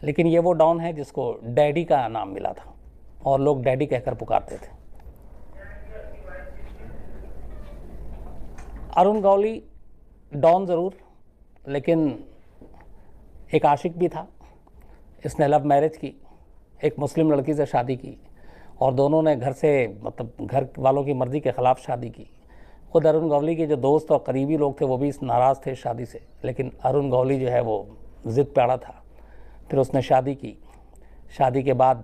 लेकिन ये वो डॉन है जिसको डैडी का नाम मिला था और लोग डैडी कहकर पुकारते थे। अरुण गौली डॉन ज़रूर, लेकिन एक आशिक भी था। इसने लव मैरिज की, एक मुस्लिम लड़की से शादी की और दोनों ने घर से मतलब घर वालों की मर्ज़ी के ख़िलाफ़ शादी की। खुद अरुण गौली के जो दोस्त और करीबी लोग थे वो भी नाराज़ थे शादी से, लेकिन अरुण गौली जो है वो ज़िद पे अड़ा था। फिर उसने शादी की। शादी के बाद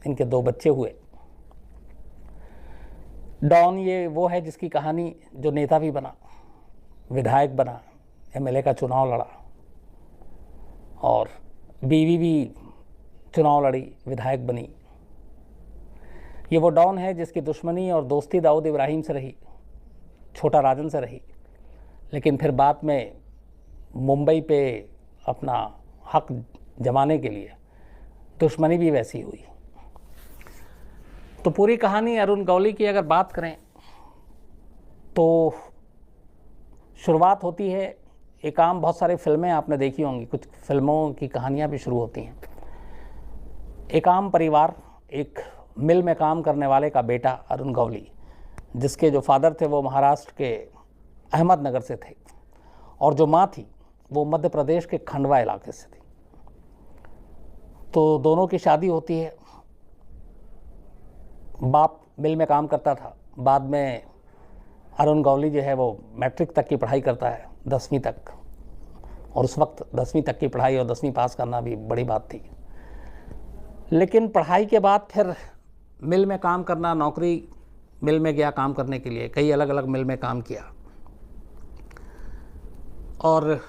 इनके 2 बच्चे हुए। डॉन ये वो है जिसकी कहानी जो नेता भी बना, विधायक बना, एमएलए का चुनाव लड़ा और बीवी भी चुनाव लड़ी, विधायक बनी। ये वो डॉन है जिसकी दुश्मनी और दोस्ती दाऊद इब्राहिम से रही, छोटा राजन से रही, लेकिन फिर बाद में मुंबई पे अपना हक जमाने के लिए दुश्मनी भी वैसी हुई। तो पूरी कहानी अरुण गौली की अगर बात करें तो शुरुआत होती है एक आम, बहुत सारी फिल्में आपने देखी होंगी, कुछ फिल्मों की कहानियां भी शुरू होती हैं। एक आम परिवार, एक मिल में काम करने वाले का बेटा अरुण गौली, जिसके जो फादर थे वो महाराष्ट्र के अहमदनगर से थे और जो माँ थी वो मध्य प्रदेश के खंडवा इलाके से थी। तो दोनों की शादी होती है। बाप मिल में काम करता था, बाद में अरुण गौली जो है वो मैट्रिक तक की पढ़ाई करता है, 10वीं तक, और उस वक्त 10वीं तक की पढ़ाई और 10वीं पास करना भी बड़ी बात थी। लेकिन पढ़ाई के बाद फिर मिल में काम करना, नौकरी, मिल में गया काम करने के लिए, कई अलग अलग मिल में काम किया और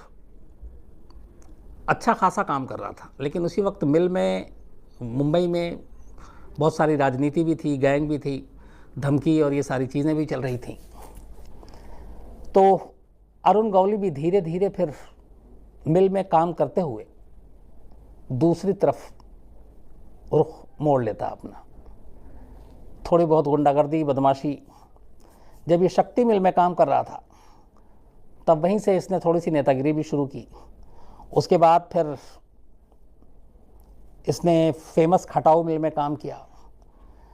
अच्छा खासा काम कर रहा था। लेकिन उसी वक्त मिल में, मुंबई में बहुत सारी राजनीति भी थी, गैंग भी थी, धमकी और ये सारी चीज़ें भी चल रही थी। तो अरुण गौली भी धीरे धीरे फिर मिल में काम करते हुए दूसरी तरफ रुख मोड़ लेता अपना। थोड़ी बहुत गुंडागर्दी, बदमाशी। जब ये शक्ति मिल में काम कर रहा था तब वहीं से इसने थोड़ी सी नेतागिरी भी शुरू की। उसके बाद फिर इसने फेमस खटाऊ मिल में काम किया,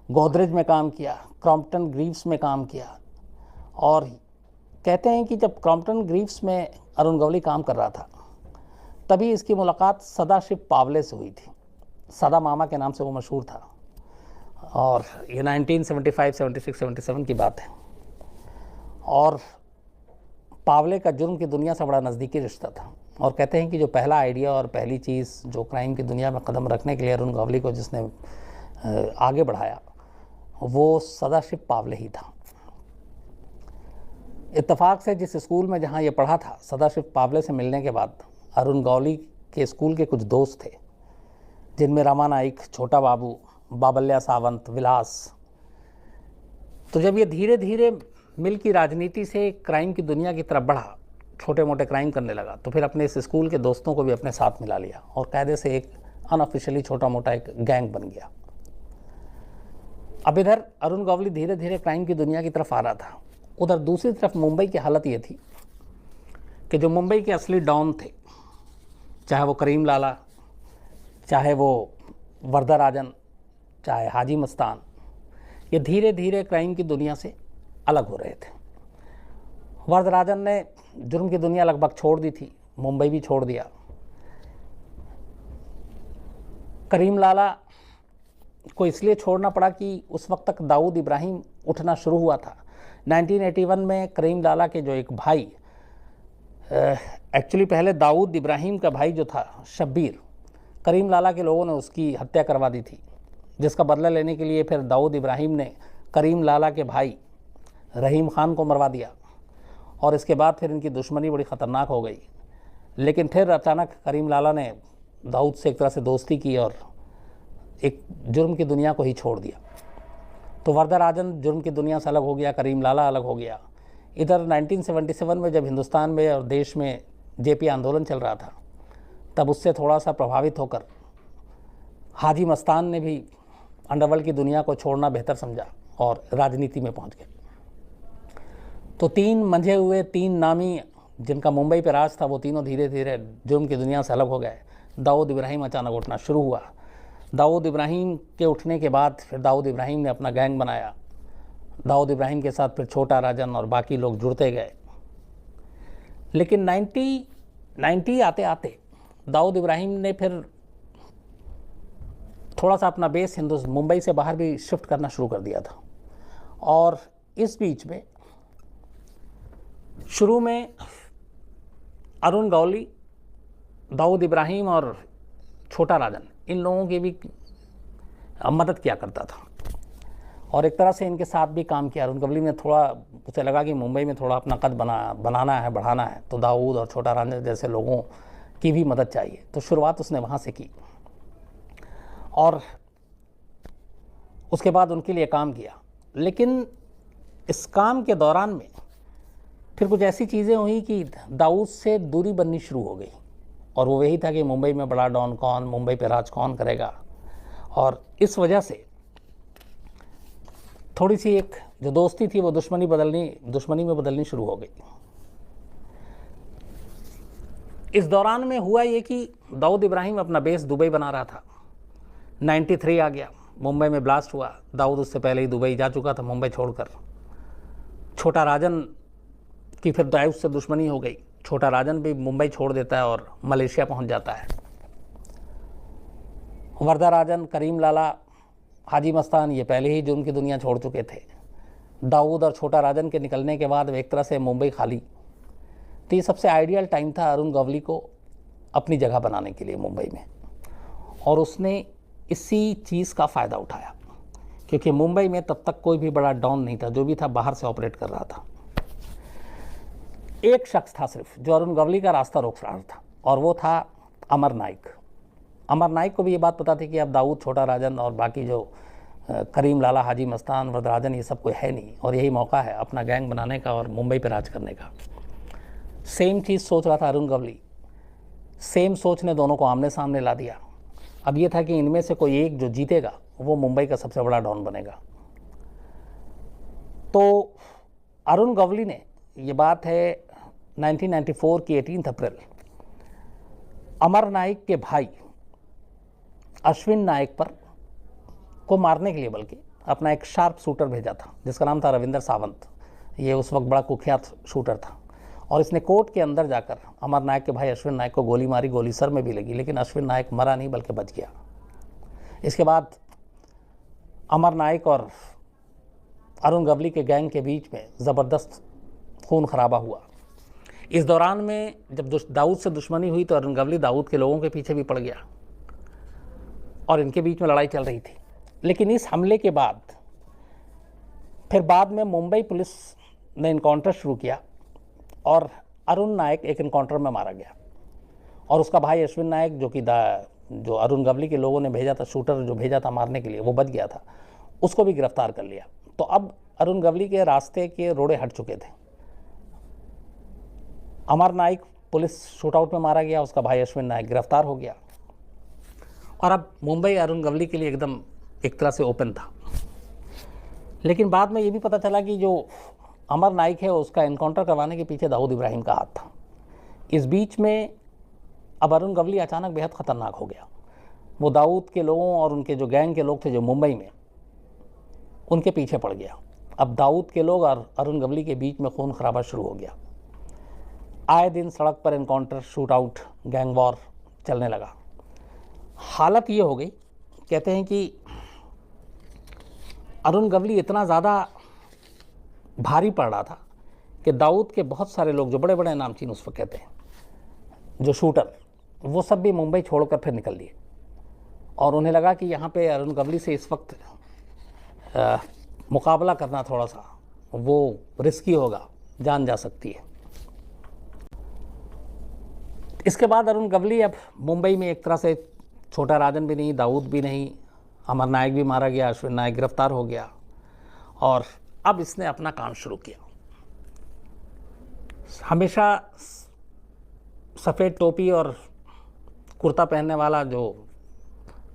गोदरेज में काम किया, क्रॉम्पटन ग्रीव्स में काम किया। और कहते हैं कि जब क्रॉम्पटन ग्रीव्स में अरुण गौली काम कर रहा था तभी इसकी मुलाकात सदाशिव पावले से हुई थी। सदा मामा के नाम से वो मशहूर था और ये 1975, 76, 77 की बात है। और पावले का जुर्म की दुनिया से बड़ा नज़दीकी रिश्ता था और कहते हैं कि जो पहला आइडिया और पहली चीज़ जो क्राइम की दुनिया में कदम रखने के लिए अरुण गौली को जिसने आगे बढ़ाया वो सदाशिव पावले ही था। इत्तेफाक से जिस स्कूल में जहाँ ये पढ़ा था, सदाशिव पावले से मिलने के बाद अरुण गौली के स्कूल के कुछ दोस्त थे, जिनमें रमा नाइक, छोटा बाबू, बाबल्या सावंत, विलास। तो जब ये धीरे धीरे मिल की राजनीति से क्राइम की दुनिया की तरफ बढ़ा, छोटे मोटे क्राइम करने लगा, तो फिर अपने इस स्कूल के दोस्तों को भी अपने साथ मिला लिया और कायदे से एक अनऑफिशियली छोटा मोटा एक गैंग बन गया। अब इधर अरुण गौली धीरे धीरे क्राइम की दुनिया की तरफ आ रहा था, उधर दूसरी तरफ मुंबई की हालत ये थी कि जो मुंबई के असली डॉन थे, चाहे वो करीम लाला, चाहे वो वर्दा राजन, चाहे हाजी मस्तान, ये धीरे धीरे क्राइम की दुनिया से अलग हो रहे थे। वर्दा राजन ने जुर्म की दुनिया लगभग छोड़ दी थी, मुंबई भी छोड़ दिया। करीम लाला को इसलिए छोड़ना पड़ा कि उस वक्त तक दाऊद इब्राहिम उठना शुरू हुआ था। 1981 में करीम लाला के जो एक भाई, एक्चुअली पहले दाऊद इब्राहिम का भाई जो था शब्बीर, करीम लाला के लोगों ने उसकी हत्या करवा दी थी, जिसका बदला लेने के लिए फिर दाऊद इब्राहिम ने करीम लाला के भाई रहीम खान को मरवा दिया और इसके बाद फिर इनकी दुश्मनी बड़ी ख़तरनाक हो गई। लेकिन फिर अचानक करीम लाला ने दाऊद से एक तरह से दोस्ती की और एक जुर्म की दुनिया को ही छोड़ दिया। तो वर्दा राजन जुर्म की दुनिया से अलग हो गया, करीम लाला अलग हो गया। इधर 1977 में जब हिंदुस्तान में और देश में जेपी आंदोलन चल रहा था, तब उससे थोड़ा सा प्रभावित होकर हाजी मस्तान ने भी अंडरवर्ल्ड की दुनिया को छोड़ना बेहतर समझा और राजनीति में पहुंच गए। तो 3 मंझे हुए, 3 नामी जिनका मुंबई पे राज था, वो तीनों धीरे धीरे जुर्म की दुनिया से अलग हो गए। दाऊद इब्राहिम अचानक उठना शुरू हुआ। दाऊद इब्राहिम के उठने के बाद फिर दाऊद इब्राहिम ने अपना गैंग बनाया। दाऊद इब्राहिम के साथ फिर छोटा राजन और बाकी लोग जुड़ते गए। लेकिन 90 आते आते दाऊद इब्राहिम ने फिर थोड़ा सा अपना बेस मुंबई से बाहर भी शिफ्ट करना शुरू कर दिया था। और इस बीच में शुरू में अरुण गवली, दाऊद इब्राहिम और छोटा राजन इन लोगों की भी मदद किया करता था और एक तरह से इनके साथ भी काम किया। अरुण गवली ने थोड़ा, उसे लगा कि मुंबई में थोड़ा अपना कद बनाना है, बढ़ाना है, तो दाऊद और छोटा राजन जैसे लोगों की भी मदद चाहिए, तो शुरुआत उसने वहाँ से की और उसके बाद उनके लिए काम किया। लेकिन इस काम के दौरान में फिर कुछ ऐसी चीज़ें हुई कि दाऊद से दूरी बननी शुरू हो गई और वो यही था कि मुंबई में बड़ा डॉन कौन, मुंबई पे राज कौन करेगा। और इस वजह से थोड़ी सी एक जो दोस्ती थी वो दुश्मनी में बदलनी शुरू हो गई। इस दौरान में हुआ ये कि दाऊद इब्राहिम अपना बेस दुबई बना रहा था। 93 आ गया, मुंबई में ब्लास्ट हुआ। दाऊद उससे पहले ही दुबई जा चुका था मुंबई छोड़कर। छोटा राजन की फिर दाऊद से दुश्मनी हो गई। छोटा राजन भी मुंबई छोड़ देता है और मलेशिया पहुंच जाता है। वर्दा राजन, करीम लाला, हाजी मस्तान ये पहले ही जो उनकी दुनिया छोड़ चुके थे। दाऊद और छोटा राजन के निकलने के बाद एक तरह से मुंबई खाली। तो ये सबसे आइडियल टाइम था अरुण गवली को अपनी जगह बनाने के लिए मुंबई में, और उसने इसी चीज़ का फ़ायदा उठाया क्योंकि मुंबई में तब तक कोई भी बड़ा डॉन नहीं था, जो भी था बाहर से ऑपरेट कर रहा था। एक शख्स था सिर्फ जो अरुण गवली का रास्ता रोक रहा था और वो था अमर नाइक। अमर नाइक को भी ये बात पता थी कि अब दाऊद, छोटा राजन और बाकी जो करीम लाला, हाजी मस्तान, वरदराजन ये सब कोई है नहीं और यही मौका है अपना गैंग बनाने का और मुंबई पे राज करने का। सेम चीज़ सोच रहा था अरुण गवली। सेम सोच ने दोनों को आमने सामने ला दिया। अब ये था कि इनमें से कोई एक जो जीतेगा वो मुंबई का सबसे बड़ा डॉन बनेगा। तो अरुण गवली ने, ये बात है 1994 की 18 अप्रैल, अमर नाइक के भाई अश्विन नाइक पर को मारने के लिए बल्कि अपना एक शार्प शूटर भेजा था जिसका नाम था रविंदर सावंत। ये उस वक्त बड़ा कुख्यात शूटर था और इसने कोर्ट के अंदर जाकर अमर नाइक के भाई अश्विन नाइक को गोली मारी। गोली सर में भी लगी लेकिन अश्विन नाइक मरा नहीं बल्कि बच गया। इसके बाद अमर नाइक और अरुण गवली के गैंग के बीच में ज़बरदस्त खून खराबा हुआ। इस दौरान में जब दाऊद से दुश्मनी हुई तो अरुण गवली दाऊद के लोगों के पीछे भी पड़ गया और इनके बीच में लड़ाई चल रही थी। लेकिन इस हमले के बाद फिर बाद में मुंबई पुलिस ने इनकाउंटर शुरू किया और अरुण नाइक एक इनकाउंटर में मारा गया और उसका भाई अश्विन नाइक जो अरुण गवली के लोगों ने भेजा था, शूटर जो भेजा था मारने के लिए, वो बच गया था, उसको भी गिरफ्तार कर लिया। तो अब अरुण गवली के रास्ते के रोड़े हट चुके थे। अमर नाइक पुलिस शूटआउट में मारा गया, उसका भाई अश्विन नाइक गिरफ्तार हो गया और अब मुंबई अरुण गवली के लिए एकदम एक तरह से ओपन था। लेकिन बाद में ये भी पता चला कि जो अमर नाइक है उसका एनकाउंटर करवाने के पीछे दाऊद इब्राहिम का हाथ था। इस बीच में अब अरुण गवली अचानक बेहद ख़तरनाक हो गया। वो दाऊद के लोगों और उनके जो गैंग के लोग थे जो मुंबई में, उनके पीछे पड़ गया। अब दाऊद के लोग और अरुण गवली के बीच में खून खराबा शुरू हो गया। आए दिन सड़क पर encounter, shoot out, gang war चलने लगा। हालत ये हो गई, कहते हैं कि अरुण गवली इतना ज़्यादा भारी पड़ रहा था कि दाऊद के बहुत सारे लोग जो बड़े बड़े नामचीन उस वक्त कहते हैं, जो शूटर, वो सब भी मुंबई छोड़कर फिर निकल लिए और उन्हें लगा कि यहाँ पे अरुण गवली से इस वक्त मुकाबला करना थोड़ा सा वो रिस्की होगा, जान जा सकती है। इसके बाद अरुण गवली अब मुंबई में एक तरह से, छोटा राजन भी नहीं, दाऊद भी नहीं, अमर नाइक भी मारा गया, अश्विन नाइक गिरफ्तार हो गया और अब इसने अपना काम शुरू किया। हमेशा सफ़ेद टोपी और कुर्ता पहनने वाला जो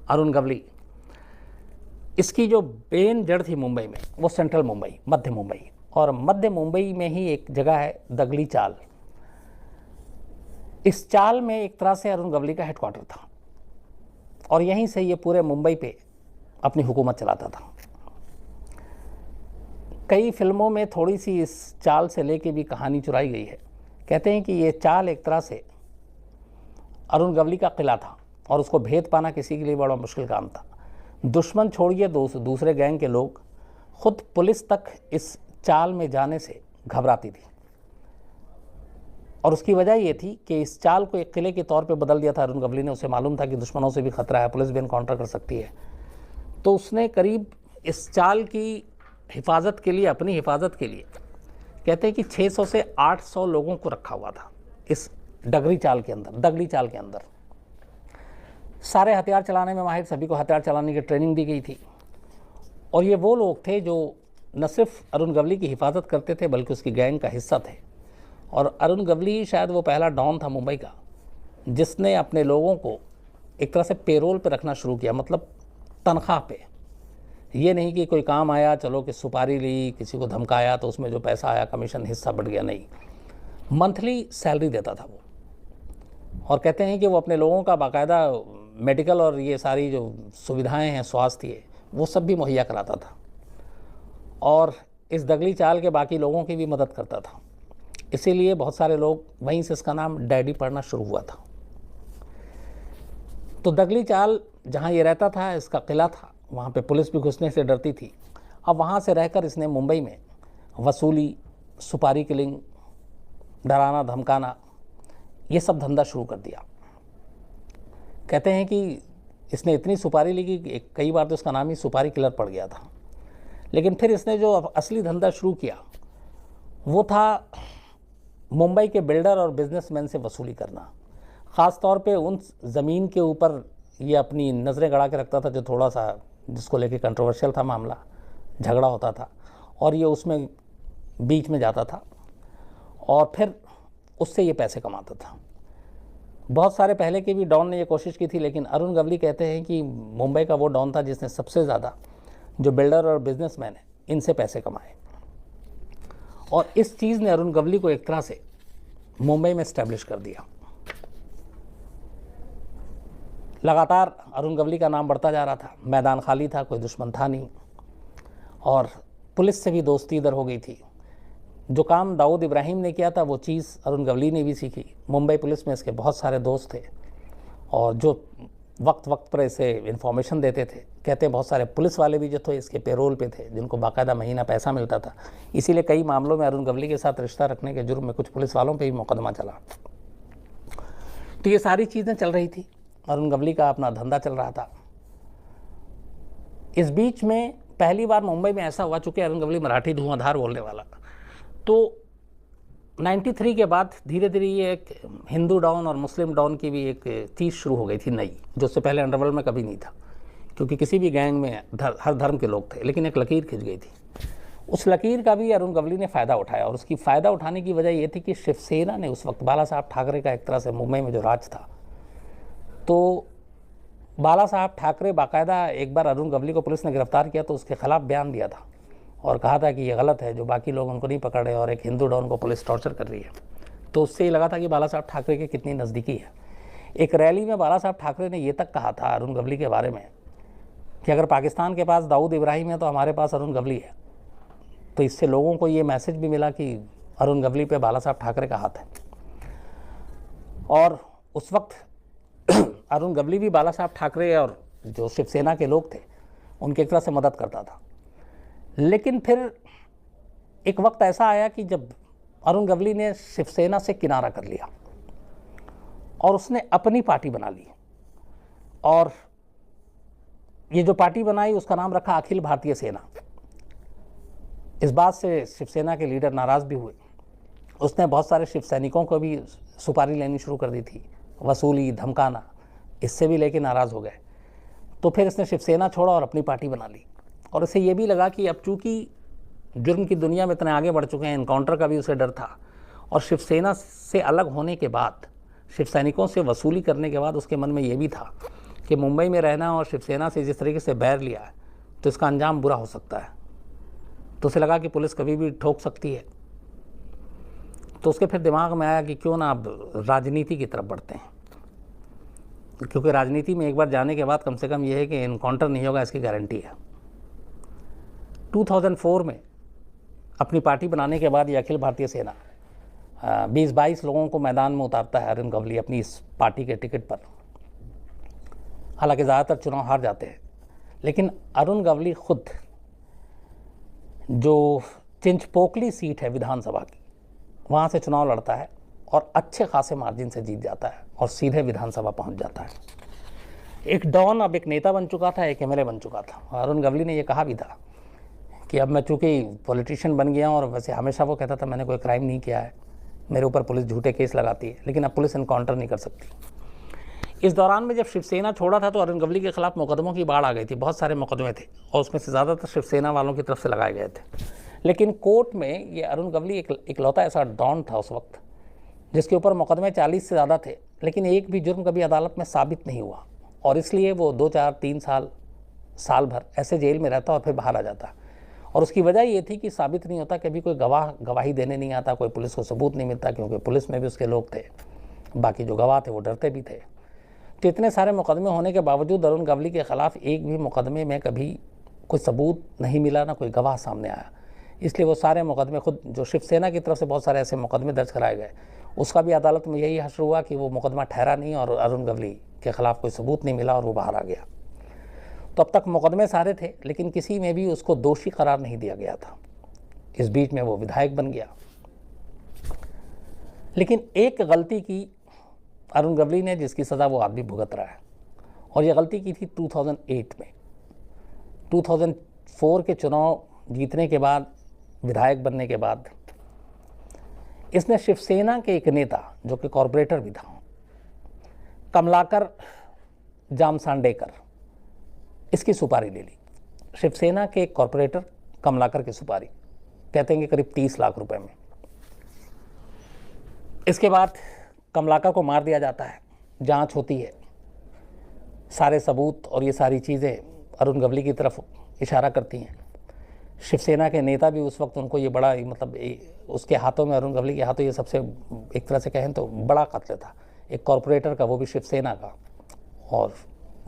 अरुण गवली, इसकी जो मेन जड़ थी मुंबई में वो सेंट्रल मुंबई, मध्य मुंबई, और मध्य मुंबई में ही एक जगह है दगली चाल। इस चाल में एक तरह से अरुण गवली का हेडक्वार्टर था और यहीं से ये पूरे मुंबई पे अपनी हुकूमत चलाता था। कई फिल्मों में थोड़ी सी इस चाल से लेके भी कहानी चुराई गई है। कहते हैं कि ये चाल एक तरह से अरुण गवली का किला था और उसको भेद पाना किसी के लिए बड़ा मुश्किल काम था। दुश्मन छोड़िए दूसरे गैंग के लोग, खुद पुलिस तक इस चाल में जाने से घबराती थी। और उसकी वजह ये थी कि इस चाल को एक किले के तौर पे बदल दिया था अरुण गवली ने। उसे मालूम था कि दुश्मनों से भी खतरा है, पुलिस भी एनकाउंटर कर सकती है। तो उसने करीब इस चाल की हिफाजत के लिए, अपनी हिफाजत के लिए, कहते हैं कि 600 से 800 लोगों को रखा हुआ था इस दगड़ी चाल के अंदर। सारे हथियार चलाने में माहिर, सभी को हथियार चलाने की ट्रेनिंग दी गई थी। और ये वो लोग थे जो न सिर्फ अरुण गवली की हिफाजत करते थे बल्कि उसकी गैंग का हिस्सा थे। और अरुण गवली शायद वो पहला डॉन था मुंबई का जिसने अपने लोगों को एक तरह से पेरोल पे रखना शुरू किया, मतलब तनख्वाह पे। ये नहीं कि कोई काम आया, चलो कि सुपारी ली, किसी को धमकाया तो उसमें जो पैसा आया कमीशन हिस्सा बढ़ गया, नहीं, मंथली सैलरी देता था वो। और कहते हैं कि वो अपने लोगों का बाकायदा मेडिकल और ये सारी जो सुविधाएं हैं, स्वास्थ्य, वो सब भी मुहैया कराता था। और इस दगली चाल के बाकी लोगों की भी मदद करता था। इसीलिए बहुत सारे लोग, वहीं से इसका नाम डैडी पड़ना शुरू हुआ था। तो दगली चाल जहाँ ये रहता था, इसका किला था, वहाँ पे पुलिस भी घुसने से डरती थी। अब वहाँ से रहकर इसने मुंबई में वसूली, सुपारी किलिंग, डराना धमकाना, ये सब धंधा शुरू कर दिया। कहते हैं कि इसने इतनी सुपारी ली कि कई बार तो इसका नाम ही सुपारी किलर पड़ गया था। लेकिन फिर इसने जो असली धंधा शुरू किया वो था मुंबई के बिल्डर और बिजनेसमैन से वसूली करना। ख़ास तौर पे उन ज़मीन के ऊपर ये अपनी नज़रें गड़ा के रखता था जो थोड़ा सा, जिसको लेके कंट्रोवर्शियल था मामला, झगड़ा होता था, और ये उसमें बीच में जाता था और फिर उससे ये पैसे कमाता था। बहुत सारे पहले के भी डॉन ने ये कोशिश की थी, लेकिन अरुण गवली कहते हैं कि मुंबई का वो डॉन था जिसने सबसे ज़्यादा जो बिल्डर और बिजनेसमैन है इनसे पैसे कमाए। और इस चीज़ ने अरुण गवली को एक तरह से मुंबई में इस्टेब्लिश कर दिया। लगातार अरुण गवली का नाम बढ़ता जा रहा था, मैदान खाली था, कोई दुश्मन था नहीं, और पुलिस से भी दोस्ती इधर हो गई थी। जो काम दाऊद इब्राहिम ने किया था वो चीज़ अरुण गवली ने भी सीखी। मुंबई पुलिस में इसके बहुत सारे दोस्त थे और जो वक्त वक्त पर इसे इन्फॉर्मेशन देते थे। कहते हैं बहुत सारे पुलिस वाले भी जो थे इसके पेरोल पे थे, जिनको बाकायदा महीना पैसा मिलता था। इसीलिए कई मामलों में अरुण गवली के साथ रिश्ता रखने के जुर्म में कुछ पुलिस वालों पे भी मुकदमा चला। तो ये सारी चीज़ें चल रही थी, अरुण गवली का अपना धंधा चल रहा था। इस बीच में पहली बार मुंबई में ऐसा हुआ, चूँकि अरुण गवली मराठी धुआंधार बोलने वाला, तो 93 के बाद धीरे धीरे ये एक हिंदू डॉन और मुस्लिम डॉन की भी एक चीज़ शुरू हो गई थी नई, जो उससे पहले अंडरवर्ल्ड में कभी नहीं था। क्योंकि किसी भी गैंग में हर धर्म के लोग थे, लेकिन एक लकीर खिंच गई थी। उस लकीर का भी अरुण गवली ने फ़ायदा उठाया, और उसकी फ़ायदा उठाने की वजह ये थी कि शिवसेना ने उस वक्त, बाला साहब ठाकरे का एक तरह से मुंबई में जो राज था, तो बाला साहब ठाकरे बाकायदा एक बार अरुण गवली को पुलिस ने गिरफ्तार किया तो उसके खिलाफ बयान दिया था और कहा था कि ये गलत है, जो बाकी लोग उनको नहीं पकड़ रहे और एक हिंदू डॉन को पुलिस टॉर्चर कर रही है। तो उससे ये लगा था कि बाला साहब ठाकरे के कितनी नज़दीकी है। एक रैली में बाला साहब ठाकरे ने ये तक कहा था अरुण गवली के बारे में कि अगर पाकिस्तान के पास दाऊद इब्राहिम है तो हमारे पास अरुण गवली है। तो इससे लोगों को ये मैसेज भी मिला कि अरुण गवली पे बाला साहब ठाकरे का हाथ है। और उस वक्त अरुण गवली भी बाला साहब ठाकरे और जो शिवसेना के लोग थे उनकी एक तरह से मदद करता था। लेकिन फिर एक वक्त ऐसा आया कि जब अरुण गवली ने शिवसेना से किनारा कर लिया और उसने अपनी पार्टी बना ली, और ये जो पार्टी बनाई उसका नाम रखा अखिल भारतीय सेना। इस बात से शिवसेना के लीडर नाराज़ भी हुए। उसने बहुत सारे शिव सैनिकों को भी सुपारी लेनी शुरू कर दी थी, वसूली, धमकाना, इससे भी लेके नाराज़ हो गए। तो फिर इसने शिवसेना छोड़ा और अपनी पार्टी बना ली। और इसे ये भी लगा कि अब चूँकि जुर्म की दुनिया में इतने आगे बढ़ चुके हैं, इनकाउंटर का भी उसे डर था, और शिवसेना से अलग होने के बाद, शिव सैनिकों से वसूली करने के बाद उसके मन में ये भी था कि मुंबई में रहना और शिवसेना से जिस तरीके से बैर लिया है तो इसका अंजाम बुरा हो सकता है। तो उसे लगा कि पुलिस कभी भी ठोक सकती है। तो उसके फिर दिमाग में आया कि क्यों ना अब राजनीति की तरफ बढ़ते हैं। क्योंकि राजनीति में एक बार जाने के बाद कम से कम ये है कि इनकाउंटर नहीं होगा, इसकी गारंटी है। 2004 में अपनी पार्टी बनाने के बाद ये अखिल भारतीय सेना 20-22 लोगों को मैदान में उतारता है अरुण गवली अपनी इस पार्टी के टिकट पर। हालांकि ज़्यादातर चुनाव हार जाते हैं, लेकिन अरुण गवली खुद जो चिंचपोकली सीट है विधानसभा की, वहाँ से चुनाव लड़ता है और अच्छे खासे मार्जिन से जीत जाता है और सीधे विधानसभा पहुँच जाता है। एक डॉन अब एक नेता बन चुका था, एक एमएलए बन चुका था। अरुण गवली ने ये कहा भी था कि अब मैं चूँकि पॉलिटिशियन बन गया हूँ, और वैसे हमेशा वो कहता था मैंने कोई क्राइम नहीं किया है, मेरे ऊपर पुलिस झूठे केस लगाती है, लेकिन अब पुलिस इनकाउंटर नहीं कर सकती। इस दौरान में जब शिवसेना छोड़ा था तो अरुण गवली के खिलाफ मुकदमों की बाढ़ आ गई थी। बहुत सारे मुकदमे थे और उसमें से ज़्यादातर शिवसेना वालों की तरफ से लगाए गए थे। लेकिन कोर्ट में ये अरुण गवली इकलौता ऐसा डॉन था उस वक्त जिसके ऊपर मुकदमे 40 से ज़्यादा थे, लेकिन एक भी जुर्म कभी अदालत में साबित नहीं हुआ, और इसलिए वो 2-4-3 साल भर ऐसे जेल में रहता और फिर बाहर आ जाता। और उसकी वजह ये थी कि साबित नहीं होता, कभी कोई गवाही देने नहीं आता, कोई पुलिस को सबूत नहीं मिलता, क्योंकि पुलिस में भी उसके लोग थे, बाकी जो गवाह थे वो डरते भी थे। तो इतने सारे मुकदमे होने के बावजूद अरुण गवली के खिलाफ एक भी मुकदमे में कभी कोई सबूत नहीं मिला, ना कोई गवाह सामने आया। इसलिए वो सारे मुकदमे खुद, जो शिवसेना की तरफ से बहुत सारे ऐसे मुकदमे दर्ज कराए गए, उसका भी अदालत में यही हश्र हुआ कि वो मुकदमा ठहरा नहीं और अरुण गवली के खिलाफ कोई सबूत नहीं मिला और वो बाहर आ गया। तो अब तक मुकदमे सारे थे, लेकिन किसी में भी उसको दोषी करार नहीं दिया गया था। इस बीच में वो विधायक बन गया। लेकिन एक गलती की अरुण गवली ने, जिसकी सज़ा वो आज भी भुगत रहा है, और ये गलती की थी 2008 में। 2004 के चुनाव जीतने के बाद, विधायक बनने के बाद, इसने शिवसेना के एक नेता जो कि कॉरपोरेटर भी था, कमलाकर जामसांडेकर, इसकी सुपारी ले ली। शिवसेना के कॉरपोरेटर कमलाकर की सुपारी, कहते हैं कि करीब 30 लाख रुपए में। इसके बाद कमलाकर को मार दिया जाता है, जांच होती है, सारे सबूत और ये सारी चीज़ें अरुण गवली की तरफ इशारा करती हैं। शिवसेना के नेता भी उस वक्त उनको ये बड़ा, मतलब उसके हाथों में, अरुण गवली के हाथों, ये सबसे एक तरह से कहें तो बड़ा कत्ल था, एक कॉरपोरेटर का, वो भी शिवसेना का, और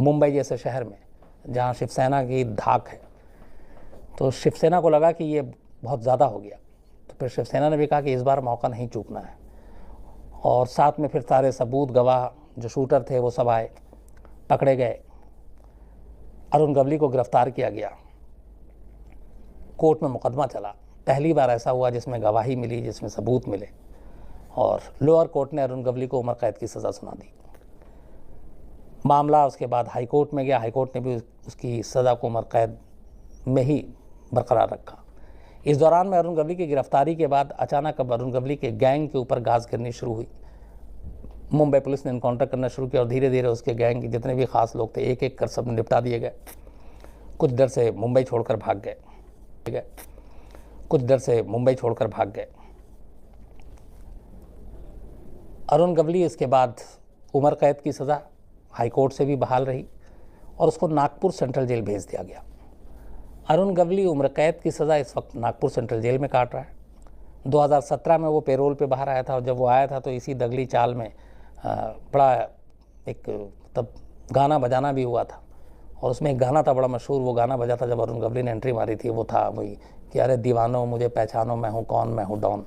मुंबई जैसे शहर में जहाँ शिवसेना की धाक है। तो शिवसेना को लगा कि ये बहुत ज़्यादा हो गया, तो फिर शिवसेना ने भी कहा कि इस बार मौका नहीं चूकना है, और साथ में फिर सारे सबूत, गवाह, जो शूटर थे वो सब आए, पकड़े गए, अरुण गवली को गिरफ्तार किया गया, कोर्ट में मुकदमा चला। पहली बार ऐसा हुआ जिसमें गवाही मिली, जिसमें सबूत मिले, और लोअर कोर्ट ने अरुण गवली को उम्र कैद की सज़ा सुना दी। मामला उसके बाद हाई कोर्ट में गया, हाई कोर्ट ने भी उसकी सज़ा को उम्र कैद में ही बरकरार रखा। इस दौरान में अरुण गवली की गिरफ्तारी के बाद अचानक अब अरुण गवली के गैंग के ऊपर गाज गिरनी शुरू हुई। मुंबई पुलिस ने इनकाउंटर करना शुरू किया और धीरे धीरे उसके गैंग के जितने भी खास लोग थे एक एक कर सब निपटा दिए गए। कुछ डर से मुंबई छोड़कर भाग गए, कुछ डर से मुंबई छोड़कर भाग गए। अरुण गवली इसके बाद उम्र कैद की सज़ा हाई कोर्ट से भी बहाल रही और उसको नागपुर सेंट्रल जेल भेज दिया गया। अरुण गवली उम्र कैद की सज़ा इस वक्त नागपुर सेंट्रल जेल में काट रहा है। 2017 में वो पेरोल पे बाहर आया था, और जब वो आया था तो इसी दगली चाल में बड़ा एक तब गाना बजाना भी हुआ था, और उसमें एक गाना था बड़ा मशहूर। वो गाना बजा था जब अरुण गवली ने एंट्री मारी थी, वो था वही कि अरे दीवानो मुझे पहचानो, मैं हूँ कौन, मैं हूँ डॉन।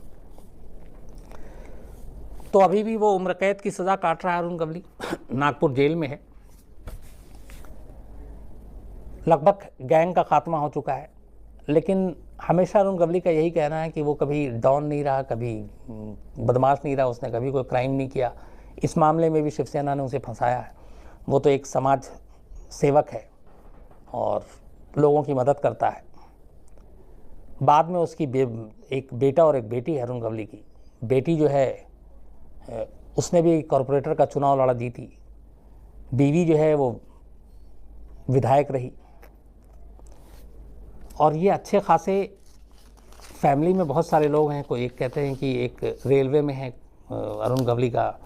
तो अभी भी वो उम्र कैद की सज़ा काट रहा है अरुण गवली, नागपुर जेल में है। लगभग गैंग का खात्मा हो चुका है, लेकिन हमेशा अरुण गवली का यही कहना है कि वो कभी डॉन नहीं रहा, कभी बदमाश नहीं रहा, उसने कभी कोई क्राइम नहीं किया। इस मामले में भी शिवसेना ने उसे फंसाया है। वो तो एक समाज सेवक है और लोगों की मदद करता है। बाद में उसकी एक बेटा और एक बेटी है अरुण गवली की। बेटी जो है उसने भी कॉरपोरेटर का चुनाव लड़ा, जीती। बीवी जो है वो विधायक रही। और ये अच्छे खासे फैमिली में बहुत सारे लोग हैं। कोई एक कहते हैं कि एक रेलवे में है अरुण गवली का,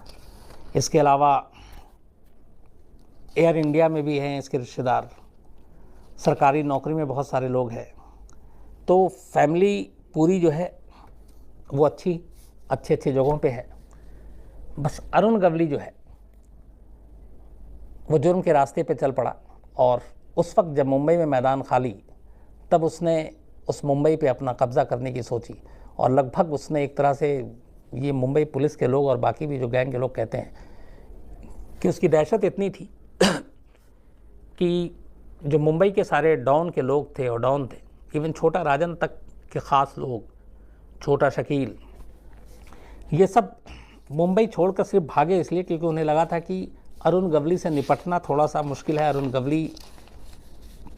इसके अलावा एयर इंडिया में भी हैं इसके रिश्तेदार, सरकारी नौकरी में बहुत सारे लोग हैं। तो फैमिली पूरी जो है वो अच्छे जगहों पे है। बस अरुण गवली जो है वो जुर्म के रास्ते पे चल पड़ा और उस वक्त जब मुंबई में मैदान खाली, तब उसने उस मुंबई पे अपना कब्ज़ा करने की सोची और लगभग उसने एक तरह से, ये मुंबई पुलिस के लोग और बाकी भी जो गैंग के लोग कहते हैं कि उसकी दहशत इतनी थी कि जो मुंबई के सारे डॉन के लोग थे और डॉन थे, इवन छोटा राजन तक के ख़ास लोग, छोटा शकील, ये सब मुंबई छोड़कर सिर्फ भागे इसलिए क्योंकि उन्हें लगा था कि अरुण गवली से निपटना थोड़ा सा मुश्किल है। अरुण गवली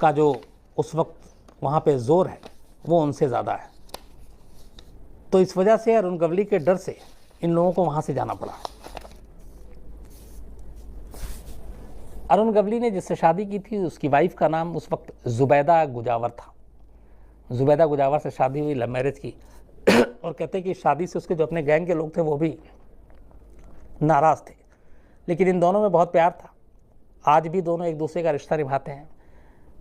का जो उस वक्त वहाँ पे जोर है वो उनसे ज़्यादा है। तो इस वजह से अरुण गवली के डर से इन लोगों को वहाँ से जाना पड़ा। अरुण गवली ने जिससे शादी की थी उसकी वाइफ का नाम उस वक्त जुबैदा गुजावर था। जुबैदा गुजावर से शादी हुई, लव मैरिज की और कहते हैं कि शादी से उसके जो अपने गैंग के लोग थे वो भी नाराज़ थे, लेकिन इन दोनों में बहुत प्यार था। आज भी दोनों एक दूसरे का रिश्ता निभाते हैं।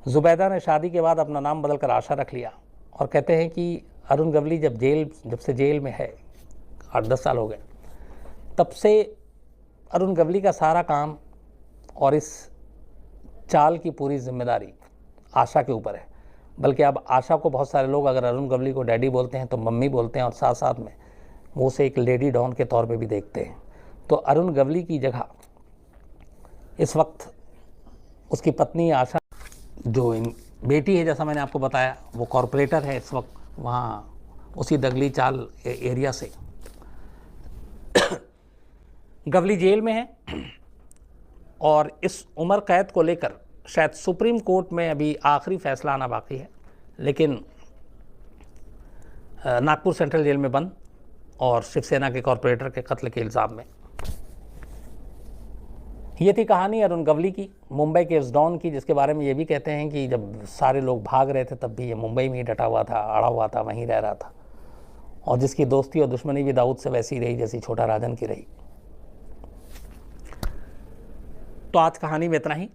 जुबैदा ने शादी के बाद अपना नाम बदलकर आशा रख लिया और कहते हैं कि अरुण गवली जब से जेल में है, 8-10 साल हो गए, तब से अरुण गवली का सारा काम और इस चाल की पूरी जिम्मेदारी आशा के ऊपर है। बल्कि अब आशा को बहुत सारे लोग अगर अरुण गवली को डैडी बोलते हैं तो मम्मी बोलते हैं और साथ साथ में वो उसे एक लेडी डॉन के तौर पे भी देखते हैं। तो अरुण गवली की जगह इस वक्त उसकी पत्नी आशा, जो बेटी है जैसा मैंने आपको बताया, वो कॉरपोरेटर है इस वक्त वहाँ उसी दगली चाल एरिया से। गवली जेल में है और इस उम्र कैद को लेकर शायद सुप्रीम कोर्ट में अभी आखिरी फैसला आना बाकी है, लेकिन नागपुर सेंट्रल जेल में बंद और शिवसेना के कॉरपोरेटर के कत्ल के इल्ज़ाम में। ये थी कहानी अरुण गवली की, मुंबई के इस डॉन की, जिसके बारे में ये भी कहते हैं कि जब सारे लोग भाग रहे थे तब भी ये मुंबई में ही डटा हुआ था, अड़ा हुआ था, वहीं रह रहा था और जिसकी दोस्ती और दुश्मनी भी दाऊद से वैसी रही जैसी छोटा राजन की रही। तो आज कहानी में इतना ही।